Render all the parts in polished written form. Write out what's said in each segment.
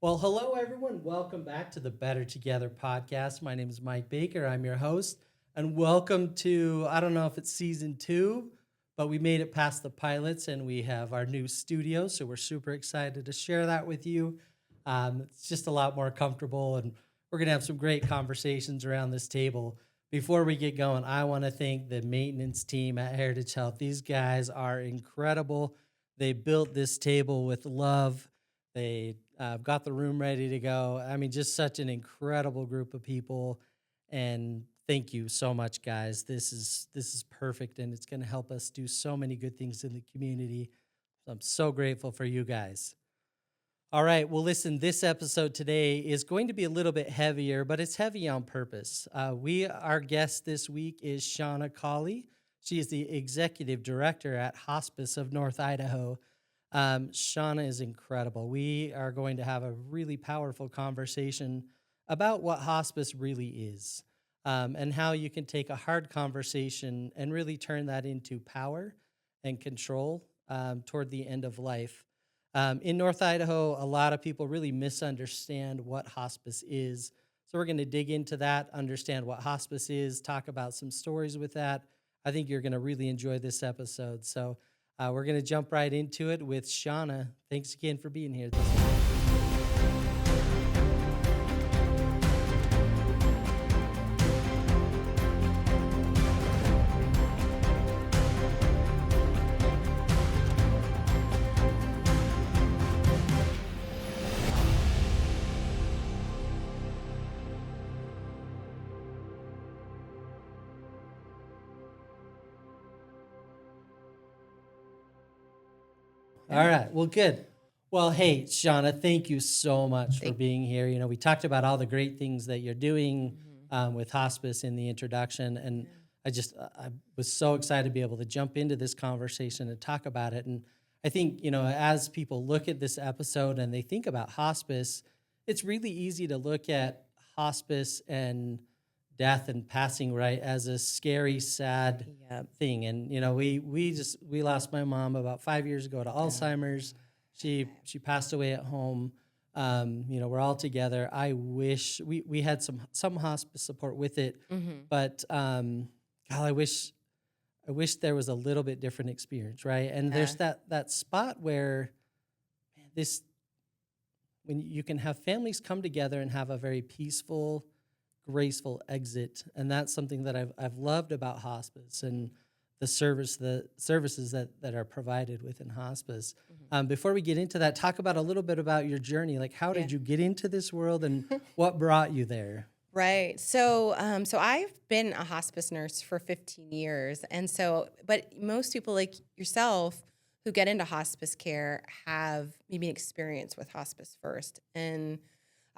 Well, hello, everyone. Welcome back to the Better Together podcast. My name is Mike Baker. I'm your host. And welcome to, I don't know if it's season 2, but we made it past the pilots and we have our new studio. So we're super excited to share that with you. It's just a lot more comfortable and we're going to have some great conversations around this table. Before we get going, I want to thank the maintenance team at Heritage Health. These guys are incredible. They built this table with love. They got the room ready to go. I mean, just such an incredible group of people. And thank you so much, guys. This is perfect, and it's going to help us do so many good things in the community. So I'm so grateful for you guys. All right. Well, listen, this episode today is going to be a little bit heavier, but it's heavy on purpose. Our guest this week is Shawna Colley. She is the executive director at Hospice of North Idaho. Shawna is incredible. We are going to have a really powerful conversation about what hospice really is, and how you can take a hard conversation and really turn that into power and control toward the end of life. In North Idaho, a lot of people really misunderstand what hospice is. So we're going to dig into that, understand what hospice is, talk about some stories with that. I think you're going to really enjoy this episode. So we're going to jump right into it with Shawna. Thanks again for being here this week. All right. Well, good. Well, hey, Shawna, thank you so much for being here. You know, we talked about all the great things that you're doing with hospice in the introduction, and I was so excited to be able to jump into this conversation and talk about it. And I think, you know, as people look at this episode and they think about hospice, it's really easy to look at hospice and death and passing, right, as a scary, sad thing. And you know, we lost my mom about 5 years ago to Alzheimer's. She passed away at home. You know, we're all together. I wish we had some hospice support with it, but God, I wish there was a little bit different experience, right? And there's that spot where when you can have families come together and have a very peaceful, graceful exit, and that's something that I've loved about hospice and the services that are provided within hospice. Before we get into that, talk about a little bit about your journey. Like, how did you get into this world, and what brought you there? Right. So I've been a hospice nurse for 15 years, but most people like yourself who get into hospice care have maybe an experience with hospice first, and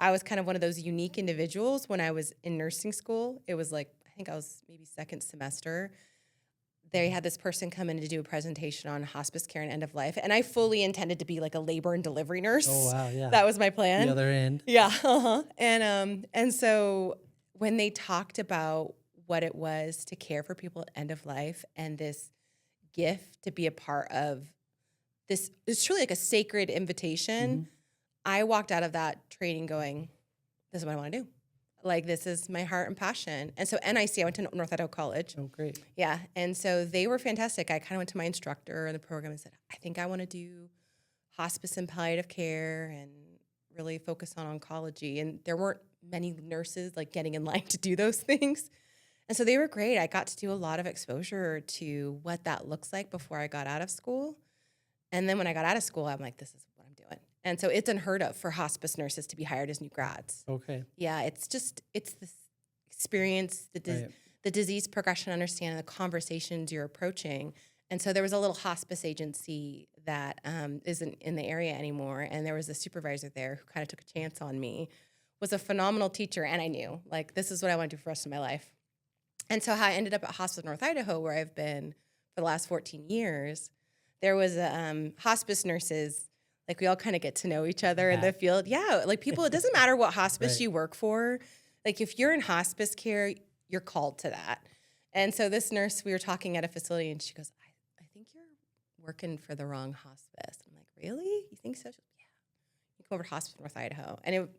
I was kind of one of those unique individuals when I was in nursing school. It was like, I think I was maybe second semester. They had this person come in to do a presentation on hospice care and end of life. And I fully intended to be like a labor and delivery nurse. Oh, wow, yeah. That was my plan. The other end. Yeah. Uh-huh. And so when they talked about what it was to care for people at end of life and this gift to be a part of this, it's truly like a sacred invitation. I walked out of that training going, this is what I want to do. Like, this is my heart and passion. And so NIC, I went to North Idaho College. Oh, great. Yeah. And so they were fantastic. I kind of went to my instructor in the program and said, I think I want to do hospice and palliative care and really focus on oncology. And there weren't many nurses like getting in line to do those things. And so they were great. I got to do a lot of exposure to what that looks like before I got out of school. And then when I got out of school, I'm like, this is what I'm doing. And so it's unheard of for hospice nurses to be hired as new grads. Okay. Yeah, it's this experience, the disease progression, understanding the conversations you're approaching. And so there was a little hospice agency that isn't in the area anymore. And there was a supervisor there who kind of took a chance on me, was a phenomenal teacher. And I knew, like, this is what I want to do for the rest of my life. And so how I ended up at Hospice of North Idaho, where I've been for the last 14 years, there was hospice nurses. Like, we all kind of get to know each other in the field. Yeah, like people, it doesn't matter what hospice you work for. Like, if you're in hospice care, you're called to that. And so this nurse, we were talking at a facility, and she goes, I think you're working for the wrong hospice. I'm like, really? You think so? She goes, yeah. go over to Hospice of North Idaho. And it,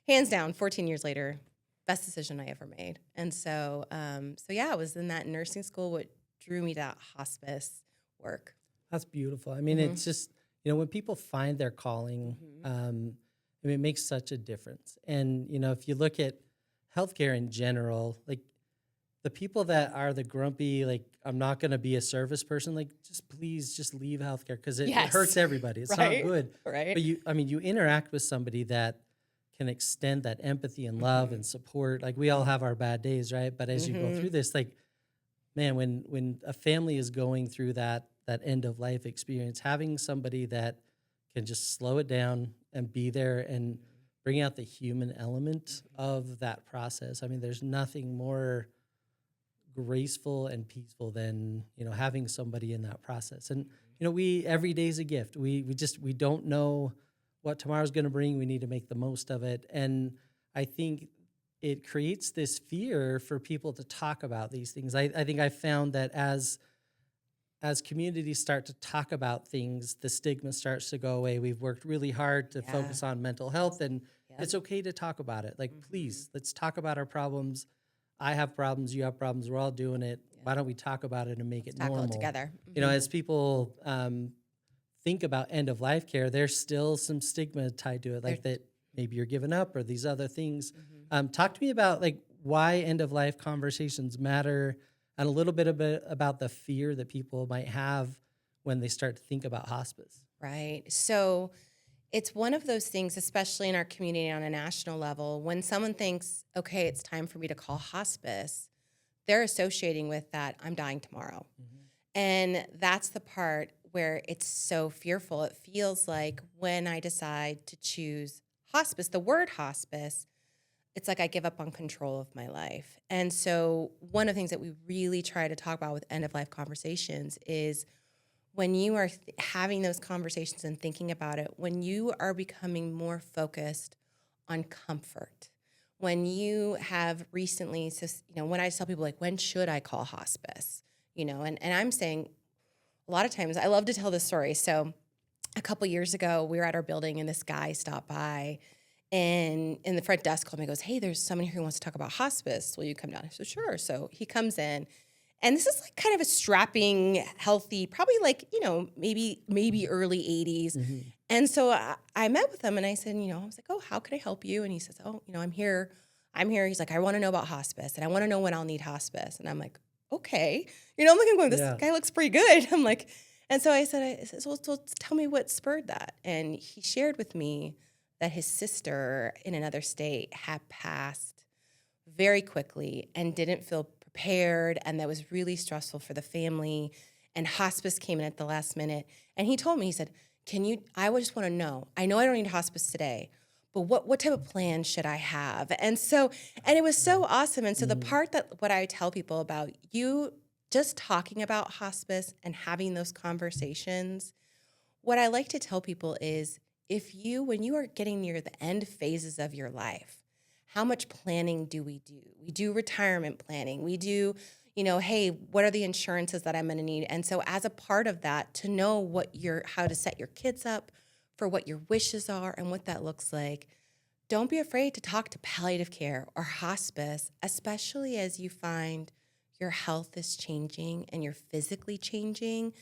hands down, 14 years later, best decision I ever made. And so, yeah, it was in that nursing school what drew me to hospice work. That's beautiful. I mean, it's just, when people find their calling, it makes such a difference. And, if you look at healthcare in general, like the people that are the grumpy, like, I'm not going to be a service person, like, please just leave healthcare because it hurts everybody. It's not good. Right. But you interact with somebody that can extend that empathy and love and support. Like, we all have our bad days, right? But as you go through this, like, man, when a family is going through that end of life experience, having somebody that can just slow it down and be there and bring out the human element of that process. I mean, there's nothing more graceful and peaceful than, having somebody in that process. And, every day is a gift. We don't know what tomorrow's going to bring. We need to make the most of it. And I think it creates this fear for people to talk about these things. I think I found that as communities start to talk about things, the stigma starts to go away. We've worked really hard to focus on mental health, and it's okay to talk about it. Like, please, let's talk about our problems. I have problems, you have problems, we're all doing it. Why don't we talk about it and make it normal? Tackle it together. As people think about end-of-life care, there's still some stigma tied to it, like that maybe you're giving up or these other things. Talk to me about, like, why end-of-life conversations matter and a little bit about the fear that people might have when they start to think about hospice. Right. So it's one of those things, especially in our community on a national level, when someone thinks, okay, it's time for me to call hospice, they're associating with that, I'm dying tomorrow. And that's the part where it's so fearful. It feels like when I decide to choose hospice, the word hospice, it's like I give up on control of my life. And so one of the things that we really try to talk about with end-of-life conversations is when you are having those conversations and thinking about it, when you are becoming more focused on comfort, when you have recently, when I tell people, like, when should I call hospice? And I'm saying a lot of times, I love to tell this story. So a couple years ago, we were at our building and this guy stopped by and in the front desk called me and goes, hey, there's someone here who wants to talk about hospice. Will you come down? I said, sure. So he comes in. And this is like kind of a strapping, healthy, probably like, maybe early 80s. And so I met with him and I said, I was like, oh, how could I help you? And he says, oh, I'm here. He's like, I want to know about hospice and I want to know when I'll need hospice. And I'm like, okay. I'm looking going, this guy looks pretty good. I'm like, and so I said, well, tell me what spurred that. And he shared with me that his sister in another state had passed very quickly and didn't feel prepared, and that was really stressful for the family, and hospice came in at the last minute. And he told me, he said, I just want to know, I know I don't need hospice today, but what type of plan should I have? And it was so awesome. And so the part that what I tell people about you just talking about hospice and having those conversations, what I like to tell people is when you are getting near the end phases of your life, how much planning do we do? We do retirement planning. We do, hey, what are the insurances that I'm going to need? And so as a part of that, to know how to set your kids up for what your wishes are and what that looks like, don't be afraid to talk to palliative care or hospice, especially as you find your health is changing and you're physically changing,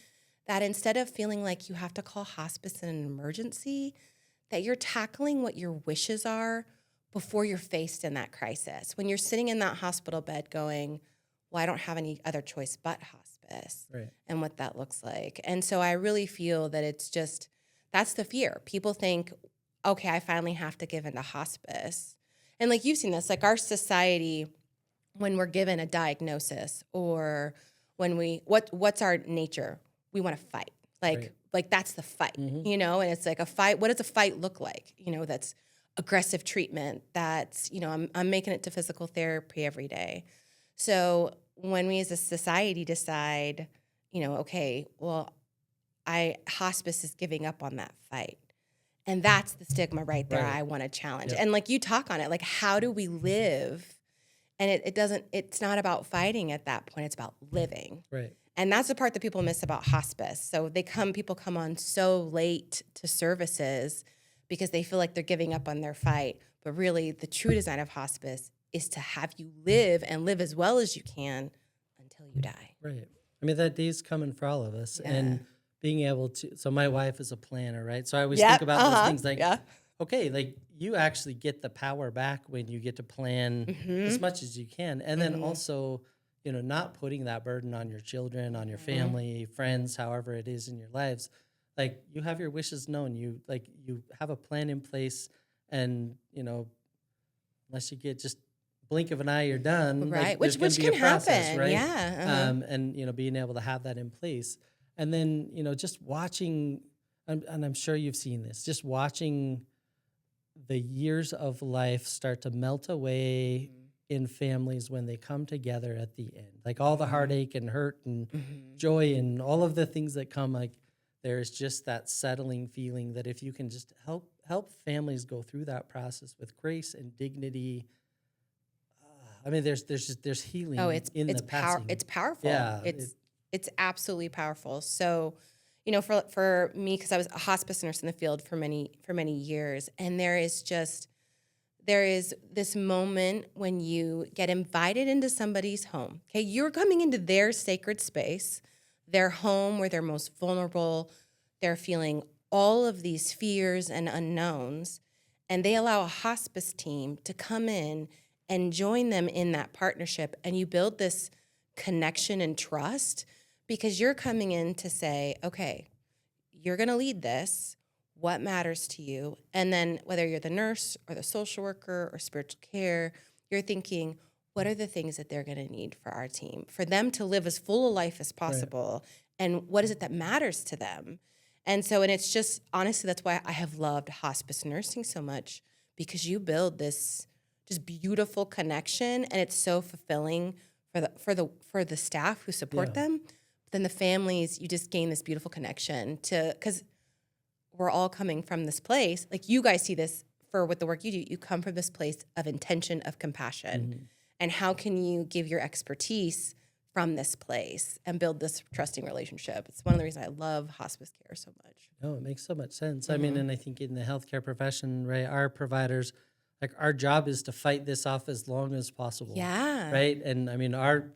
that instead of feeling like you have to call hospice in an emergency, that you're tackling what your wishes are before you're faced in that crisis. When you're sitting in that hospital bed going, well, I don't have any other choice but hospice, and what that looks like. And so I really feel that it's just, that's the fear. People think, okay, I finally have to give into hospice. And like you've seen this, like our society, when we're given a diagnosis or when what's our nature? We want to fight. Like that's the fight, and it's like a fight. What does a fight look like? That's aggressive treatment. That's, I'm making it to physical therapy every day. So when we as a society decide, okay, well, hospice is giving up on that fight. And that's the stigma right there I want to challenge. Yep. And like you talk on it, like how do we live? And it's not about fighting at that point, it's about living. Right. And that's the part that people miss about hospice. So people come on so late to services because they feel like they're giving up on their fight. But really, the true design of hospice is to have you live and live as well as you can until you die. Right. I mean, that day's coming for all of us. Yeah. And being able to, so my wife is a planner, right? So I always Yep, think about those things like, yeah. okay, like you actually get the power back when you get to plan as much as you can. And then also, you know, not putting that burden on your children, on your family, friends, however it is in your lives. Like you have your wishes known. You have a plan in place, and you know, unless you get just blink of an eye, you're done. Right, Like, which there's gonna can be a process, happen, right? yeah. And you know, being able to have that in place, and then you know, just watching, and I'm sure you've seen this, just watching the years of life start to melt away in families when they come together at the end. Like all the heartache and hurt and joy and all of the things that come, like there's just that settling feeling that if you can just help families go through that process with grace and dignity. I mean, there's healing. Oh, it's in the passing. It's powerful. Yeah, It's absolutely powerful. So, you know, for me, because I was a hospice nurse in the field for many years, and there is this moment when you get invited into somebody's home. Okay, you're coming into their sacred space, their home where they're most vulnerable. They're feeling all of these fears and unknowns, and they allow a hospice team to come in and join them in that partnership, and you build this connection and trust because you're coming in to say, okay, you're going to lead this. What matters to you? And then whether you're the nurse or the social worker or spiritual care, you're thinking, what are the things that they're going to need for our team, for them to live as full a life as possible? Right. And what is it that matters to them? And it's just, honestly, that's why I have loved hospice nursing so much, because you build this just beautiful connection, and it's so fulfilling for the staff who support them. But then the families, you just gain this beautiful connection because we're all coming from this place. Like you guys see this with the work you do. You come from this place of intention, of compassion, and how can you give your expertise from this place and build this trusting relationship? It's one of the reasons I love hospice care so much. No, it makes so much sense. I mean, and I think in the healthcare profession, right, our providers, like our job is to fight this off as long as possible. Yeah. Right. And I mean, our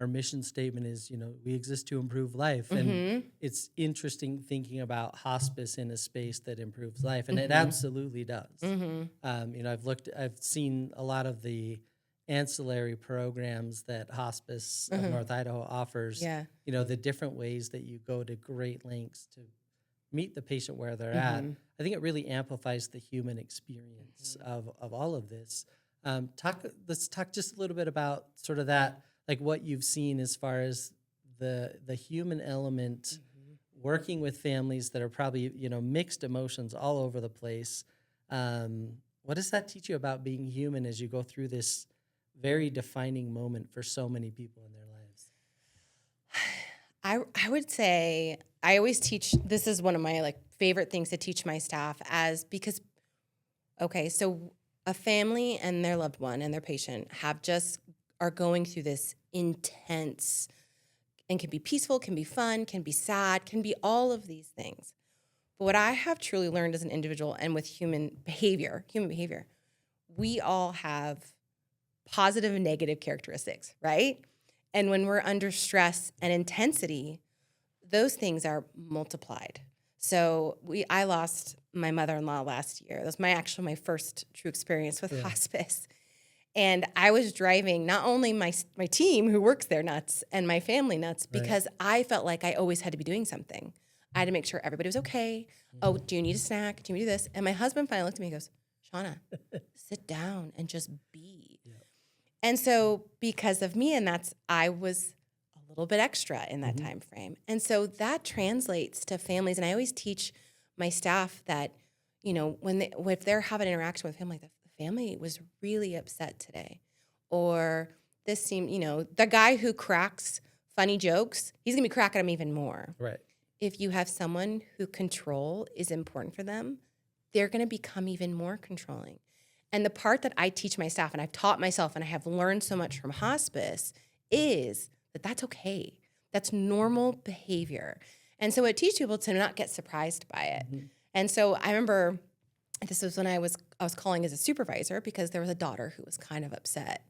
mission statement is, you know, we exist to improve life. And it's interesting thinking about hospice in a space that improves life. And it absolutely does. You know, I've seen a lot of the ancillary programs that Hospice of North Idaho offers. Yeah. You know, the different ways that you go to great lengths to meet the patient where they're at. I think it really amplifies the human experience of all of this. Let's talk just a little bit about sort of that, like what you've seen as far as the human element, working with families that are probably, you know, mixed emotions all over the place. What does that teach you about being human as you go through this very defining moment for so many people in their lives? I would say I always teach, this is one of my favorite things to teach my staff because so a family and their loved one and their patient are going through this intense, and can be peaceful, can be fun, can be sad, can be all of these things. But what I have truly learned as an individual and with human behavior, we all have positive and negative characteristics, right? And when we're under stress and intensity, those things are multiplied. So I lost my mother-in-law last year. That was my first true experience with hospice. And I was driving not only my team who works there nuts and my family nuts, because I felt like I always had to be doing something. I had to make sure everybody was okay. Oh, do you need a snack? Do you need to do this? And my husband finally looked at me and goes, Shawna, sit down and just be. Yeah. And so because of me, I was a little bit extra in that time frame. And so that translates to families. And I always teach my staff that, you know, if they're having an interaction with family, the family was really upset today. Or this seemed, you know, the guy who cracks funny jokes, he's going to be cracking them even more. Right. If you have someone who control is important for them, they're going to become even more controlling. And the part that I teach my staff, and I've taught myself, and I have learned so much from hospice, is that that's okay. That's normal behavior. And so it teaches people to not get surprised by it. And so I remember this was when I was calling as a supervisor because there was a daughter who was kind of upset.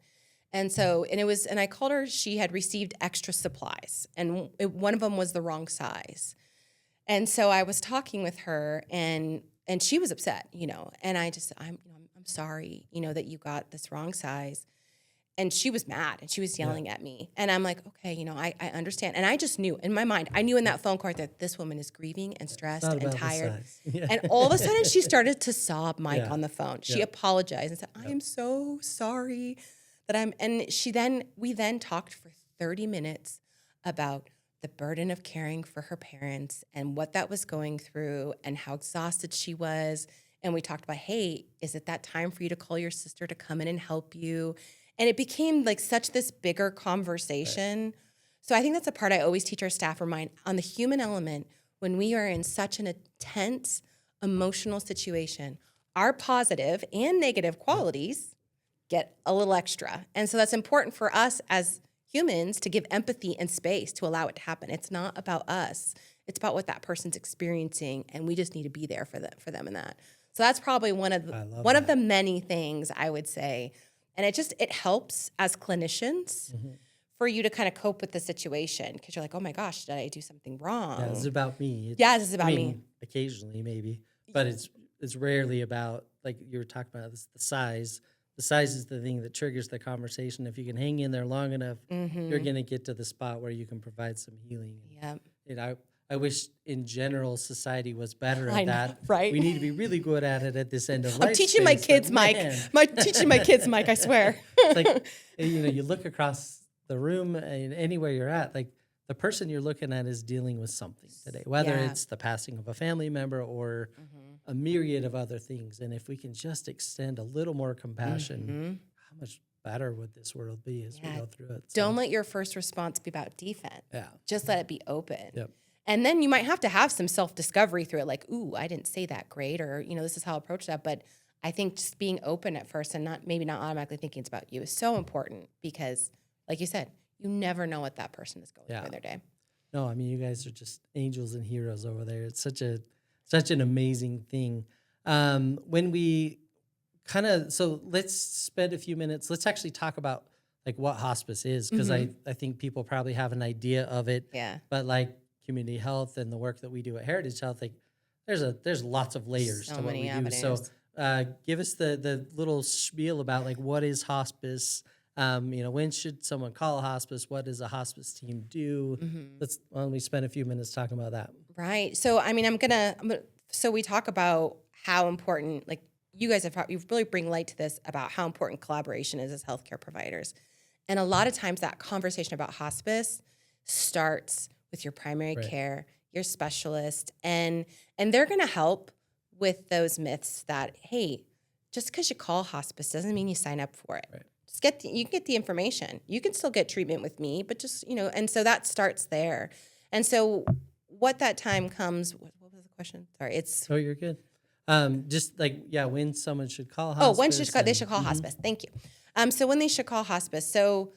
And so, and I called her, she had received extra supplies and one of them was the wrong size. And so I was talking with her and she was upset, and I'm sorry, that you got this wrong size. And she was mad and she was yelling at me. And I'm like, okay, I understand. And I just knew in my mind, I knew in that phone call that this woman is grieving and stressed and tired. And all of a sudden she started to sob, Mike, on the phone. She apologized and said, I am so sorry that we then talked for 30 minutes about the burden of caring for her parents and what that was going through and how exhausted she was. And we talked about, hey, is it that time for you to call your sister to come in and help you? And it became like such this bigger conversation. Right. So I think that's a part I always teach our staff, remind on the human element, when we are in such an intense emotional situation, our positive and negative qualities get a little extra. And so that's important for us as humans to give empathy and space to allow it to happen. It's not about us. It's about what that person's experiencing, and we just need to be there for them in that. So that's probably one of the many things I would say. And it helps as clinicians for you to kind of cope with the situation because you're like, oh my gosh, did I do something wrong? Yeah, it's about me. This is about me. Occasionally, maybe, but it's rarely about, like you were talking about, the size. The size is the thing that triggers the conversation. If you can hang in there long enough, you're going to get to the spot where you can provide some healing. Yeah. I wish in general society was better at that. Right? We need to be really good at it at this end of life. I'm teaching my kids, Mike. Teaching my kids, Mike. I swear. It's like, you look across the room and anywhere you're at, like the person you're looking at is dealing with something today, whether it's the passing of a family member or a myriad of other things. And if we can just extend a little more compassion, how much better would this world be as we go through it? So. Don't let your first response be about defense. Yeah. Just let it be open. Yep. And then you might have to have some self-discovery through it, like, ooh, I didn't say that great, or, this is how I approach that. But I think just being open at first and not automatically thinking it's about you is so important because, like you said, you never know what that person is going through in their day. No, I mean, you guys are just angels and heroes over there. It's such an amazing thing. When we so let's spend a few minutes. Let's actually talk about like what hospice is, because I think people probably have an idea of it. Yeah. But like community health and the work that we do at Heritage Health, like there's lots of layers to what we do. So give us the little spiel about like what is hospice. When should someone call a hospice? What does a hospice team do? Why don't we spend a few minutes talking about that? Right. So I mean, so we talk about how important, like you guys you really bring light to this about how important collaboration is as healthcare providers. And a lot of times that conversation about hospice starts with your primary care, your specialist, and they're going to help with those myths that, hey, just because you call hospice doesn't mean you sign up for it. Right. Just you can get the information. You can still get treatment with me, but just, and so that starts there. And so what that time comes, what was the question? Sorry, Oh, you're good. Just like, when someone should call hospice. Oh, when they should call hospice. Thank you. So when they should call hospice. So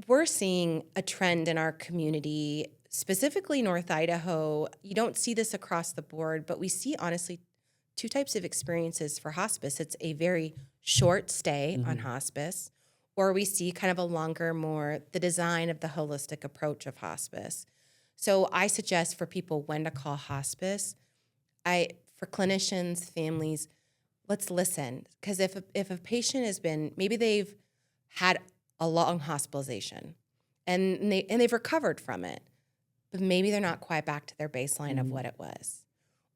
we're seeing a trend in our community, specifically North Idaho. You don't see this across the board, but we see honestly two types of experiences for hospice. It's a very short stay on hospice, or we see kind of a longer, more the design of the holistic approach of hospice. So I suggest for people when to call hospice. For clinicians, families, let's listen, because if a patient has been, maybe they've had a long hospitalization and they've recovered from it, but maybe they're not quite back to their baseline of what it was.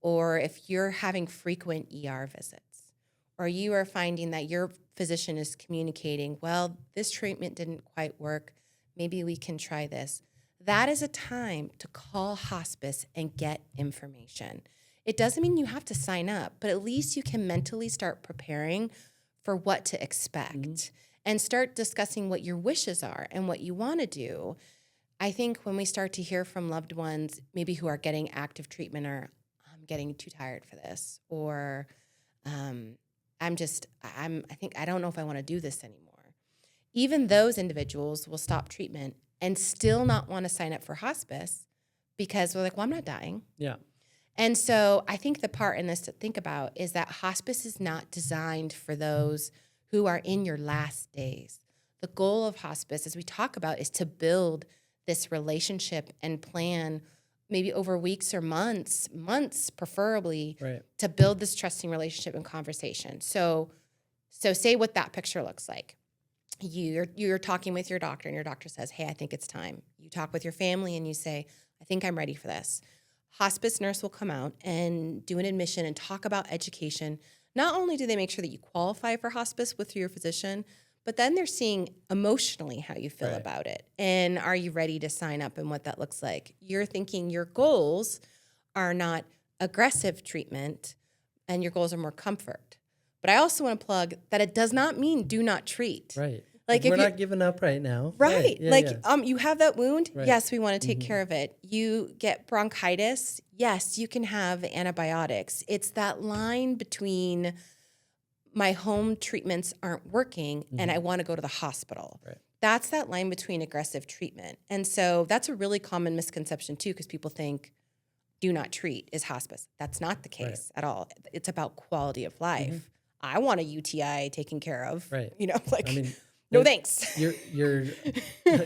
Or if you're having frequent ER visits, or you are finding that your physician is communicating, well, this treatment didn't quite work, maybe we can try this. That is a time to call hospice and get information. It doesn't mean you have to sign up, but at least you can mentally start preparing for what to expect and start discussing what your wishes are and what you want to do. I think when we start to hear from loved ones, maybe who are getting active treatment, or I'm getting too tired for this, or I don't know if I want to do this anymore. Even those individuals will stop treatment and still not want to sign up for hospice because we're like, well, I'm not dying. Yeah. And so I think the part in this to think about is that hospice is not designed for those who are in your last days. The goal of hospice, as we talk about, is to build this relationship and plan maybe over weeks or months preferably, Right. to build this trusting relationship and conversation. So say what that picture looks like. You're talking with your doctor and your doctor says, hey, I think it's time. You talk with your family and you say, I think I'm ready for this. Hospice nurse will come out and do an admission and talk about education. Not only do they make sure that you qualify for hospice with your physician, but then they're seeing emotionally how you feel Right. about it. And are you ready to sign up and what that looks like? You're thinking your goals are not aggressive treatment and your goals are more comfort. But I also want to plug that it does not mean do not treat. Right. Like we're if not giving up right now. right. Yeah, Like yeah. you have that wound. Right. Yes, we want to take care of it. You get bronchitis. Yes, you can have antibiotics. It's that line between my home treatments aren't working and I want to go to the hospital. Right. That's that line between aggressive treatment. And so that's a really common misconception too, because people think do not treat is hospice. That's not the case at all. It's about quality of life. I want a UTI taken care of. Right. You know, like, I mean, no thanks. You're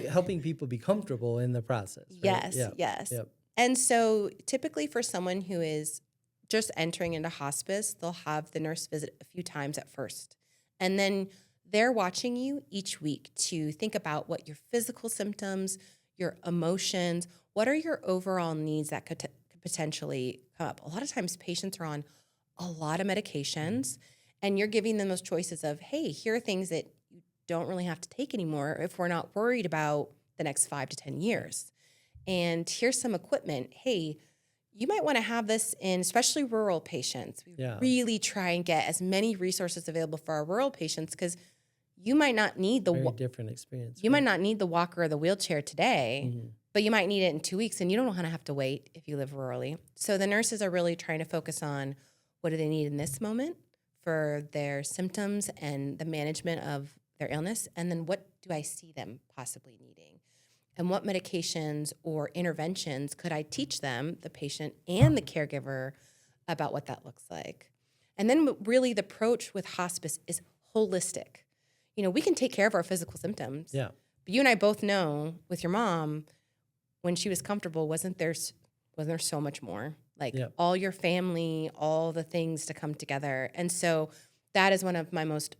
helping people be comfortable in the process. Right? Yes, Yep. yes. Yep. And so typically for someone who is just entering into hospice, they'll have the nurse visit a few times at first. And then they're watching you each week to think about what your physical symptoms, your emotions, what are your overall needs that could potentially come up. A lot of times patients are on a lot of medications and you're giving them those choices of, hey, here are things that you don't really have to take anymore if we're not worried about the next 5 to 10 years. And here's some equipment. Hey, you might want to have this in especially rural patients. We really try and get as many resources available for our rural patients because you might not need the very different experience. You might not need the walker or the wheelchair today, but you might need it in 2 weeks, and you don't want to have to wait if you live rurally. So the nurses are really trying to focus on what do they need in this moment for their symptoms and the management of their illness, and then what do I see them possibly needing? And what medications or interventions could I teach them, the patient and the caregiver, about what that looks like? And then really the approach with hospice is holistic. You know, we can take care of our physical symptoms. Yeah. But you and I both know with your mom, when she was comfortable, wasn't there so much more? Like all your family, all the things to come together. And so that is one of my most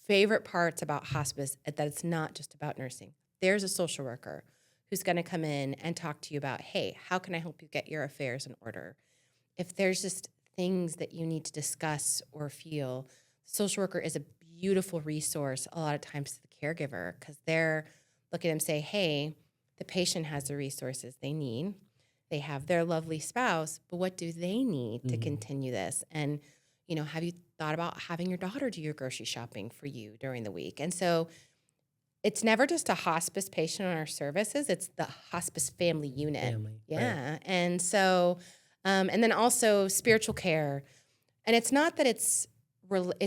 favorite parts about hospice, that it's not just about nursing. There's a social worker who's going to come in and talk to you about, hey, how can I help you get your affairs in order? If there's just things that you need to discuss or feel, the social worker is a beautiful resource a lot of times to the caregiver because they're looking at them and say, hey, the patient has the resources they need. They have their lovely spouse, but what do they need to continue this? And, you know, have you thought about having your daughter do your grocery shopping for you during the week? And so it's never just a hospice patient on our services. It's the hospice family unit. Yeah. Right. And so, and then also spiritual care. And it's not that it's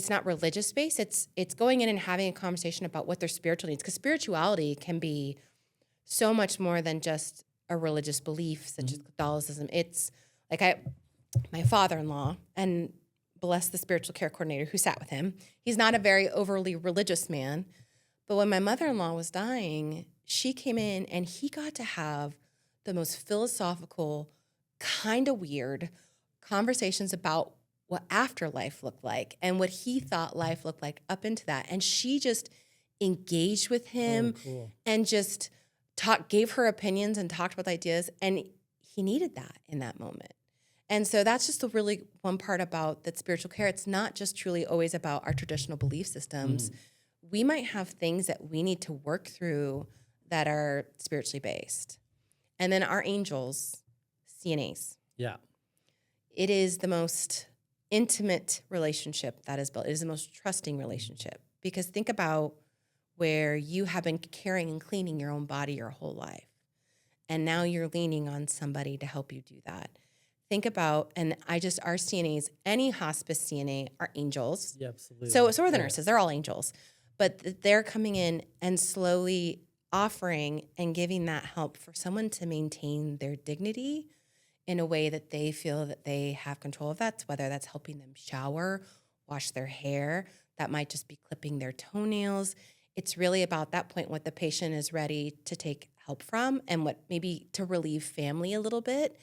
not religious based. It's going in and having a conversation about what their spiritual needs, because spirituality can be so much more than just a religious belief, such as Catholicism. It's like my father-in-law, and bless the spiritual care coordinator who sat with him. He's not a very overly religious man. But when my mother-in-law was dying, she came in and he got to have the most philosophical, kind of weird conversations about what afterlife looked like and what he thought life looked like up into that. And she just engaged with him and just gave her opinions and talked about ideas. And he needed that in that moment. And so that's just the really one part about that spiritual care. It's not just truly always about our traditional belief systems. We might have things that we need to work through that are spiritually based. And then our angels, CNAs. Yeah. It is the most intimate relationship that is built. It is the most trusting relationship. Because think about where you have been caring and cleaning your own body your whole life. And now you're leaning on somebody to help you do that. Think about, and our CNAs, any hospice CNA are angels. Yeah, absolutely. So are the nurses. They're all angels. But they're coming in and slowly offering and giving that help for someone to maintain their dignity in a way that they feel that they have control of that, whether that's helping them shower, wash their hair, that might just be clipping their toenails. It's really about that point what the patient is ready to take help from and what maybe to relieve family a little bit,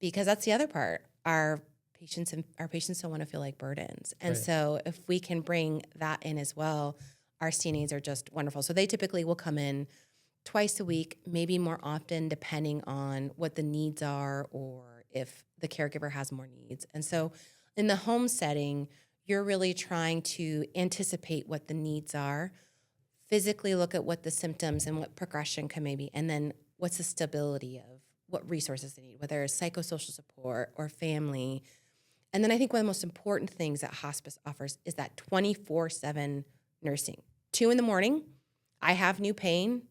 because that's the other part. Our patients don't want to feel like burdens. And so if we can bring that in as well, our CNAs are just wonderful. So they typically will come in twice a week, maybe more often, depending on what the needs are or if the caregiver has more needs. And so in the home setting, you're really trying to anticipate what the needs are, physically look at what the symptoms and what progression can maybe, and then what's the stability of what resources they need, whether it's psychosocial support or family. And then I think one of the most important things that hospice offers is that 24/7 nursing. 2 a.m, I have new pain.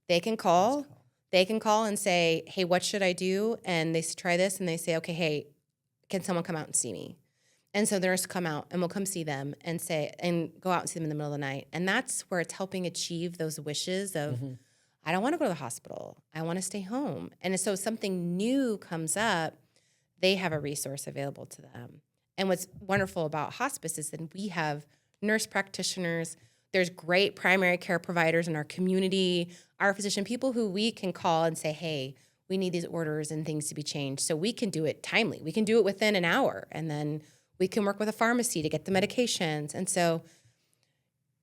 They can call. They can call and say, hey, what should I do? And they try this and they say, okay, hey, can someone come out and see me? And so the nurse will come out and we'll come see them and go out and see them in the middle of the night. And that's where it's helping achieve those wishes of, I don't want to go to the hospital. I want to stay home. And so if something new comes up, they have a resource available to them. And what's wonderful about hospice is that we have nurse practitioners. There's great primary care providers in our community, our physician, people who we can call and say, hey, we need these orders and things to be changed. So we can do it timely. We can do it within an hour. And then we can work with a pharmacy to get the medications. And so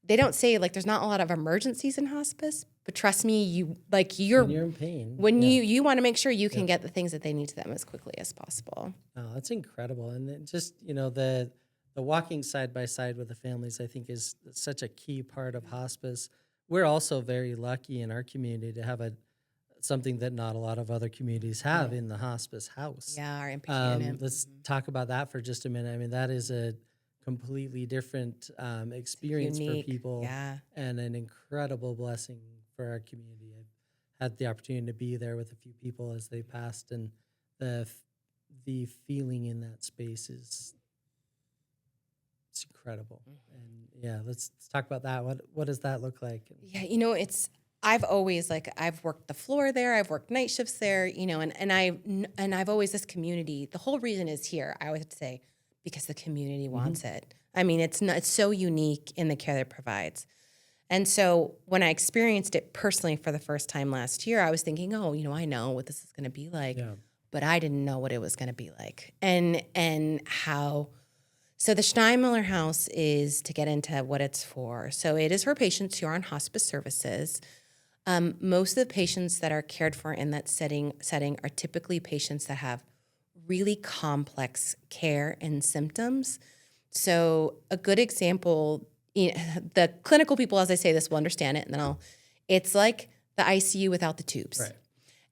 they don't say, like, there's not a lot of emergencies in hospice, but trust me, when you're in pain, you want to make sure you can get the things that they need to them as quickly as possible. Oh, that's incredible. And then just, the walking side by side with the families, I think, is such a key part of hospice. We're also very lucky in our community to have something that not a lot of other communities have in the hospice house. Yeah, our inpatient unit. Let's talk about that for just a minute. I mean, that is a completely different experience for people and an incredible blessing for our community. I've had the opportunity to be there with a few people as they passed, and the feeling in that space it's incredible. And let's talk about that. What does that look like? Yeah, I've always I've worked the floor there. I've worked night shifts there, and I've always this community. The whole reason is here. I always have to say, because the community wants it. I mean, it's so unique in the care that it provides. And so when I experienced it personally for the first time last year, I was thinking, I know what this is going to be like, but I didn't know what it was going to be like and how. So the Steinmiller House is, to get into what it's for. So it is for patients who are on hospice services. Most of the patients that are cared for in that setting are typically patients that have really complex care and symptoms. So a good example, the clinical people, as I say this, will understand it, and then it's like the ICU without the tubes. Right.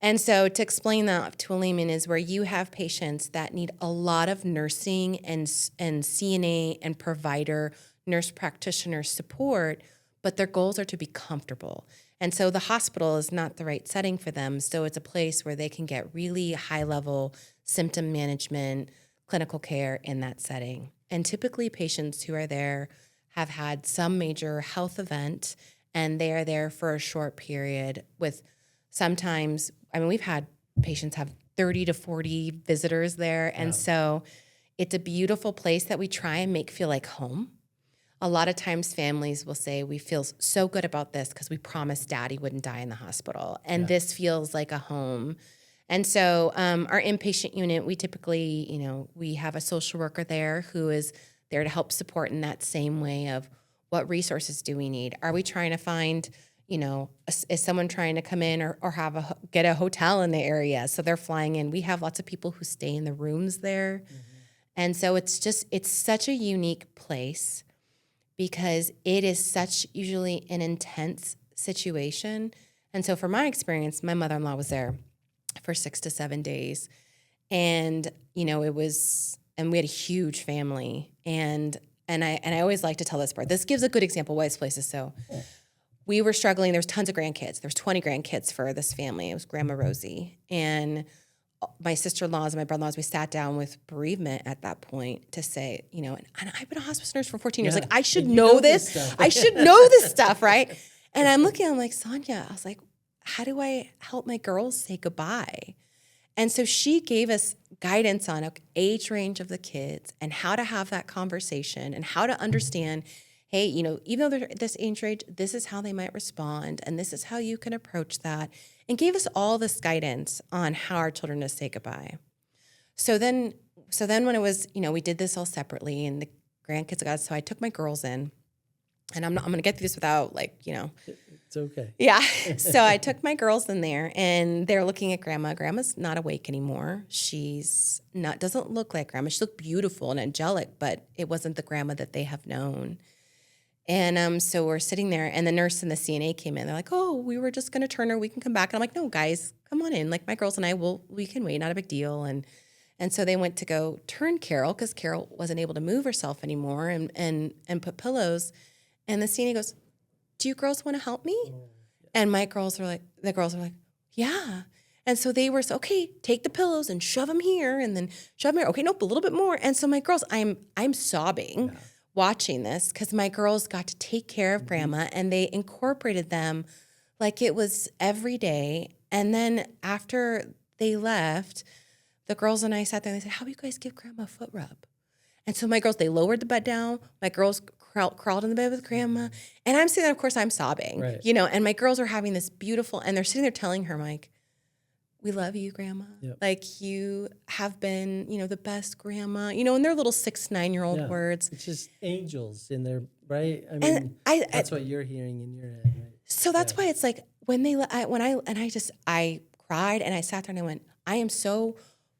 And so to explain that to a layman is where you have patients that need a lot of nursing and CNA and provider, nurse practitioner support, but their goals are to be comfortable. And so the hospital is not the right setting for them. So it's a place where they can get really high-level symptom management, clinical care in that setting. And typically patients who are there have had some major health event, and they are there for a short period with sometimes, we've had patients have 30 to 40 visitors there. And so it's a beautiful place that we try and make feel like home. A lot of times families will say, we feel so good about this because we promised Daddy wouldn't die in the hospital. And this feels like a home. And so our inpatient unit, we typically, we have a social worker there who is there to help support in that same way of what resources do we need? Are we trying to find, is someone trying to come in or get a hotel in the area? So they're flying in. We have lots of people who stay in the rooms there. Mm-hmm. And so it's such a unique place because it is such usually an intense situation. And so from my experience, my mother-in-law was there for 6 to 7 days. And, and we had a huge family. And I always like to tell this part. This gives a good example why this place is so. We were struggling. There's tons of grandkids. There's 20 grandkids for this family. It was Grandma Rosie. And my sister-in-laws and my brother-in-laws, we sat down with bereavement at that point to say, and I've been a hospice nurse for 14 years. Like, I should know this. I should know this stuff, right? And I'm like, Sonia, I was like, how do I help my girls say goodbye? And so she gave us guidance on age range of the kids and how to have that conversation and how to understand, hey, even though they're this age range, this is how they might respond and this is how you can approach that, and gave us all this guidance on how our children to say goodbye. So then when it was, we did this all separately and the grandkids got, so I took my girls in, and I'm going to get through this without It's okay. Yeah. So I took my girls in there and they're looking at grandma. Grandma's not awake anymore. Doesn't look like grandma. She looked beautiful and angelic, but it wasn't the grandma that they have known. And so we're sitting there and the nurse and the CNA came in. They're like, oh, we were just going to turn her. We can come back. And I'm like, no, guys, come on in. Like my girls and we can wait. Not a big deal. And so they went to go turn Carol because Carol wasn't able to move herself anymore and put pillows. And the CNA goes, do you girls want to help me? And the girls were like, yeah. And so they were, okay, take the pillows and shove them here and then shove them here. Okay, nope, a little bit more. And so my girls, I'm sobbing watching this because my girls got to take care of grandma and they incorporated them like it was every day. And then after they left, the girls and I sat there and they said, how do you guys give grandma a foot rub? And so my girls, they lowered the bed down. My girls crawled in the bed with grandma. And I'm sitting there, of course, I'm sobbing, right. And my girls are having this beautiful, and they're sitting there telling her, Mike, we love you, grandma. Yep. Like you have been, the best grandma, in their little 6-9-year-old words. It's just angels in there, right? I mean, that's what you're hearing in your head, right? So that's why it's like I cried and I sat there and I went, I am so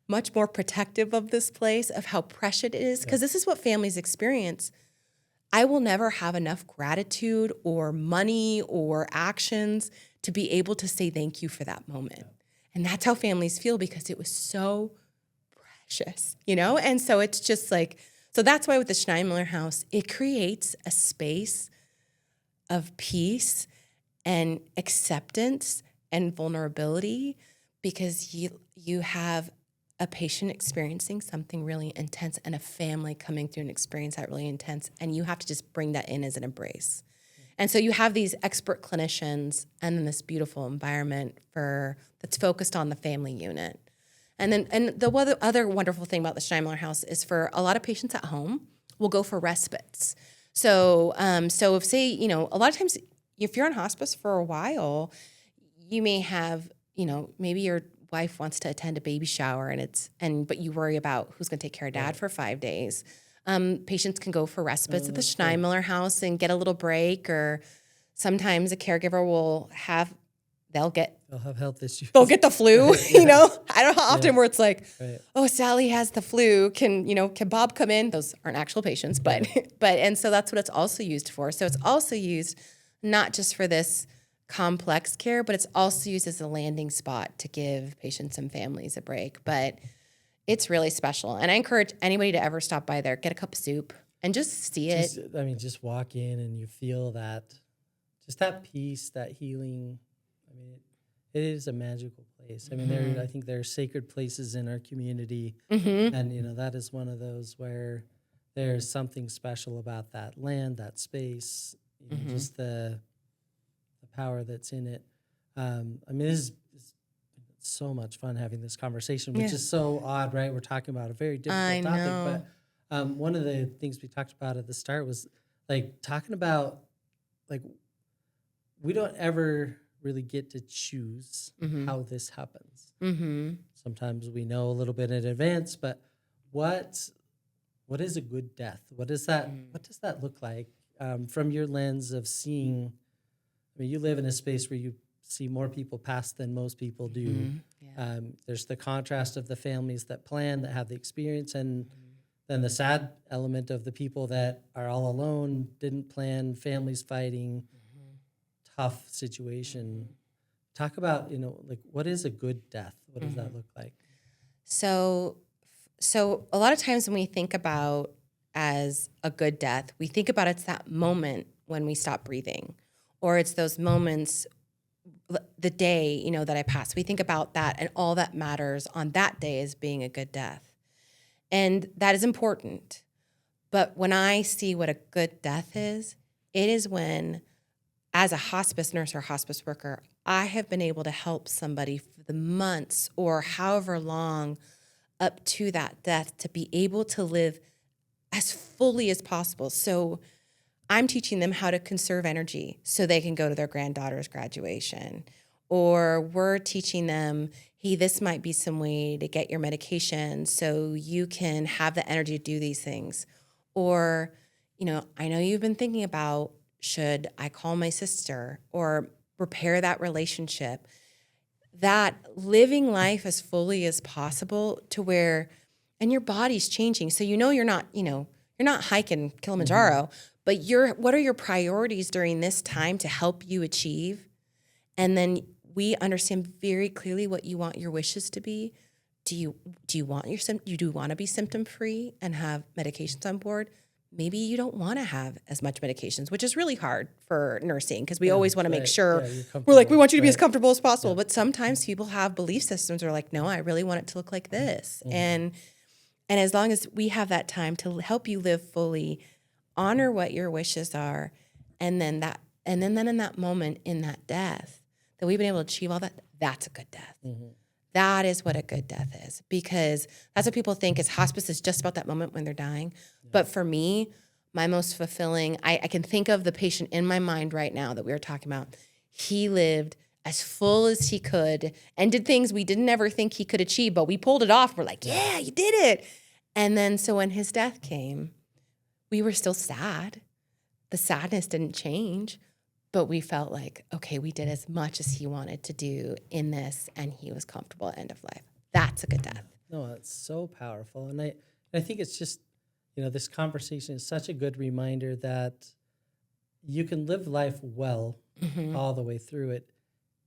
much more protective of this place, of how precious it is, because this is what families experience. I will never have enough gratitude or money or actions to be able to say thank you for that moment. Yeah. And that's how families feel because it was so precious, And so it's just so that's why with the Steinmiller House, it creates a space of peace and acceptance and vulnerability because you have a patient experiencing something really intense and a family coming through an experience that really intense, and you have to just bring that in as an embrace. And so you have these expert clinicians and then this beautiful environment that's focused on the family unit. And the other wonderful thing about the Steinmiller House is for a lot of patients at home will go for respites. So if say, a lot of times if you're on hospice for a while, you may have, maybe your wife wants to attend a baby shower but you worry about who's going to take care of dad for 5 days. Patients can go for respites at the Steinmiller House and get a little break, or sometimes a caregiver they'll have health issues. They'll get the flu, I don't know how often where it's like, oh, Sally has the flu. Can Bob come in? Those aren't actual patients, but and so that's what it's also used for. So it's also used not just for this complex care, but it's also used as a landing spot to give patients and families a break. But it's really special. And I encourage anybody to ever stop by there, get a cup of soup and just see it. Just walk in and you feel that peace, that healing. It is a magical place. I think there are sacred places in our community. Mm-hmm. And, that is one of those where there's something special about that land, that space, just the power that's in it. It's so much fun having this conversation, which is so odd, right? We're talking about a very difficult topic, but one of the things we talked about at the start was talking about we don't ever really get to choose how this happens. Mm-hmm. Sometimes we know a little bit in advance, but what is a good death? What does that look like from your lens of seeing? You live in a space where you see more people pass than most people do. Mm-hmm. Yeah. There's the contrast of the families that plan, that have the experience, and then the sad element of the people that are all alone, didn't plan, families fighting, tough situation. Talk about, what is a good death? What does that look like? So a lot of times when we think about as a good death, we think about it's that moment when we stop breathing, or it's those moments, the day, that I pass. We think about that and all that matters on that day as being a good death. And that is important. But when I see what a good death is, it is when as a hospice nurse or hospice worker, I have been able to help somebody for the months or however long up to that death to be able to live as fully as possible. So I'm teaching them how to conserve energy so they can go to their granddaughter's graduation. Or we're teaching them, hey, this might be some way to get your medication so you can have the energy to do these things. Or, I know you've been thinking about, should I call my sister or repair that relationship? That living life as fully as possible to where, and your body's changing. So you're not hiking Kilimanjaro, but what are your priorities during this time to help you achieve? And then we understand very clearly what you want your wishes to be. Do you want to be symptom free and have medications on board? Maybe you don't want to have as much medications, which is really hard for nursing because we always want to make sure we're like, we want you to be as comfortable as possible. But sometimes people have belief systems that are like, no, I really want it to look like this. And as long as we have that time to help you live fully, honor what your wishes are, and then in that moment, in that death, that we've been able to achieve all that, that's a good death. That is what a good death is, because that's what people think is hospice is just about that moment when they're dying. Yeah. But for me, my most fulfilling, I can think of the patient in my mind right now that we were talking about. He lived as full as he could and did things we didn't ever think he could achieve, but we pulled it off. We're like, yeah, you did it. And then so when his death came, we were still sad. The sadness didn't change. But we felt like, okay, we did as much as he wanted to do in this, and he was comfortable at end of life. That's a good death. No, it's so powerful. And I think it's just, this conversation is such a good reminder that you can live life well all the way through it.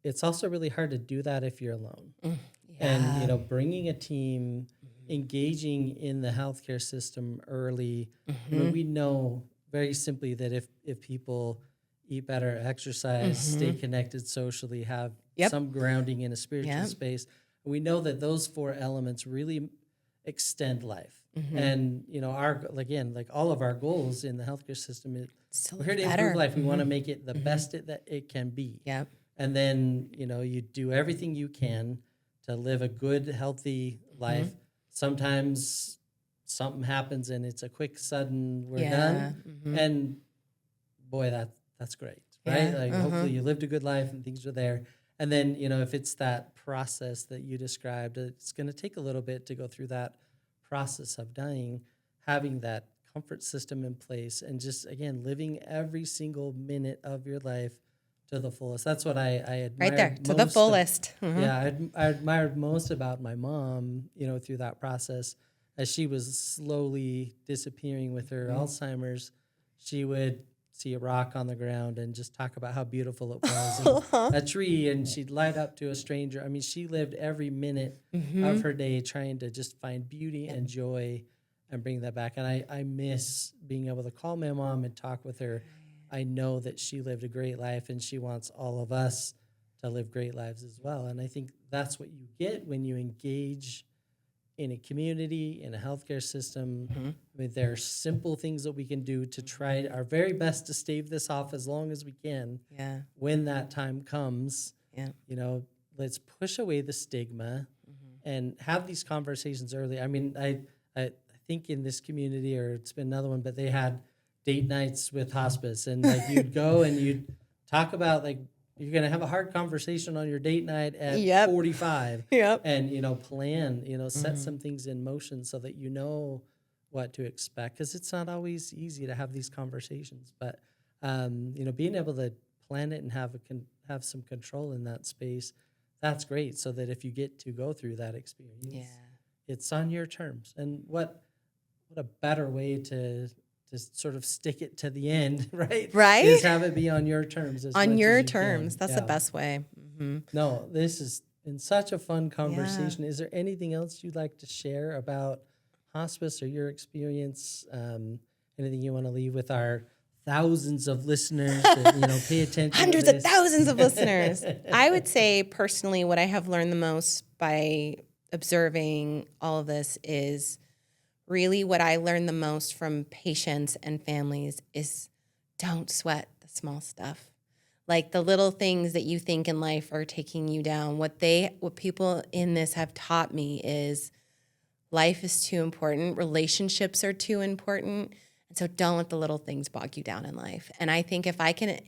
It's also really hard to do that if you're alone. Yeah. And, bringing a team, engaging in the healthcare system early. We know very simply that if people eat better, exercise, stay connected socially, have some grounding in a spiritual space. We know that those 4 elements really extend life. And, all of our goals in the healthcare system is we're here to improve life. We want to make it the best that it can be. Yep. And then, you do everything you can to live a good, healthy life. Sometimes something happens and it's a quick, sudden, we're done. And boy, that's great, right? Hopefully you lived a good life and things are there. And then, if it's that process that you described, it's going to take a little bit to go through that process of dying, having that comfort system in place, and just, again, living every single minute of your life to the fullest. That's what I admired right there, to the fullest. Yeah, I admired most about my mom, through that process. As she was slowly disappearing with her Alzheimer's, she would see a rock on the ground and just talk about how beautiful it was, and a tree, and she'd light up to a stranger. I mean, she lived every minute of her day trying to just find beauty and joy and bring that back. And I miss being able to call my mom and talk with her. I know that she lived a great life, and she wants all of us to live great lives as well. And I think that's what you get when you engage in a community, in a healthcare system. I mean, there are simple things that we can do to try our very best to stave this off as long as we can. Yeah. When that time comes, let's push away the stigma and have these conversations early. I mean, I think in this community, or it's been another one, but they had date nights with hospice, and you'd go and you'd talk about you're going to have a hard conversation on your date night at 45. And, plan, set some things in motion so that you know what to expect. Because it's not always easy to have these conversations. But, being able to plan it and have some control in that space, that's great. So that if you get to go through that experience, it's on your terms. And what a better way to sort of stick it to the end, right? Right. Is have it be on your terms. On your terms. That's the best way. No, this has been such a fun conversation. Is there anything else you'd like to share about hospice or your experience? Anything you want to leave with our thousands of listeners that, pay attention Hundreds of thousands of listeners. I would say personally what I have learned the most by observing all of this is really what I learned the most from patients and families is don't sweat the small stuff. Like the little things that you think in life are taking you down. What people in this have taught me is life is too important. Relationships are too important. And so don't let the little things bog you down in life. And I think if I can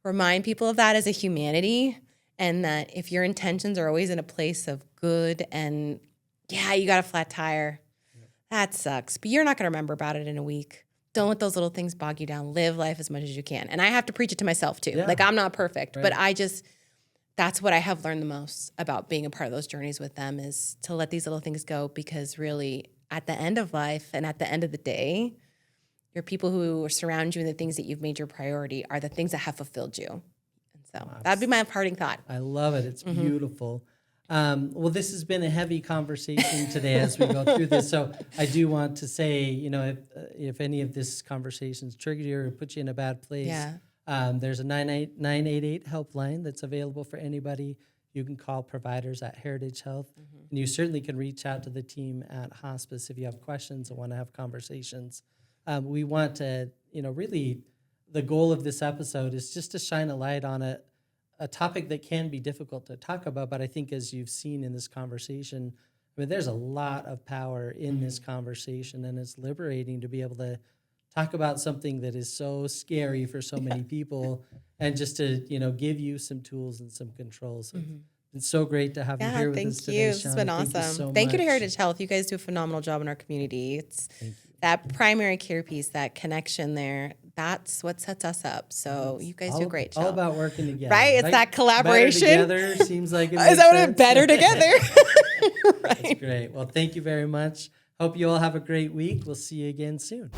remind people of that as a humanity, and that if your intentions are always in a place of good and, yeah, you got a flat tire, that sucks. But you're not going to remember about it in a week. Don't let those little things bog you down. Live life as much as you can. And I have to preach it to myself too. Yeah. Like I'm not perfect, Right. but that's what I have learned the most about being a part of those journeys with them, is to let these little things go, because really at the end of life and at the end of the day, your people who surround you and the things that you've made your priority are the things that have fulfilled you. And so that'd be my parting thought. I love it. It's beautiful. Well, this has been a heavy conversation today as we go through this. So I do want to say, if any of this conversations triggered you or put you in a bad place, there's a 988 helpline that's available for anybody. You can call providers at Heritage Health, and you certainly can reach out to the team at Hospice if you have questions and want to have conversations. We want to, really the goal of this episode is just to shine a light on a topic that can be difficult to talk about, but I think as you've seen in this conversation, there's a lot of power in this conversation, and it's liberating to be able to talk about something that is so scary for so many people, and just to, give you some tools and some controls. It's so great to have you here with us today, Thank you. It's been Shawna. awesome. Thank You to much. Heritage Health. You guys do a phenomenal job in our community. It's that primary care piece, that connection there. That's what sets us up. So you guys do a great job. All about working together. Right? It's that collaboration. Better together seems like it Is makes that what sense. it better together? That's great. Well, thank you very much. Hope you all have a great week. We'll see you again soon.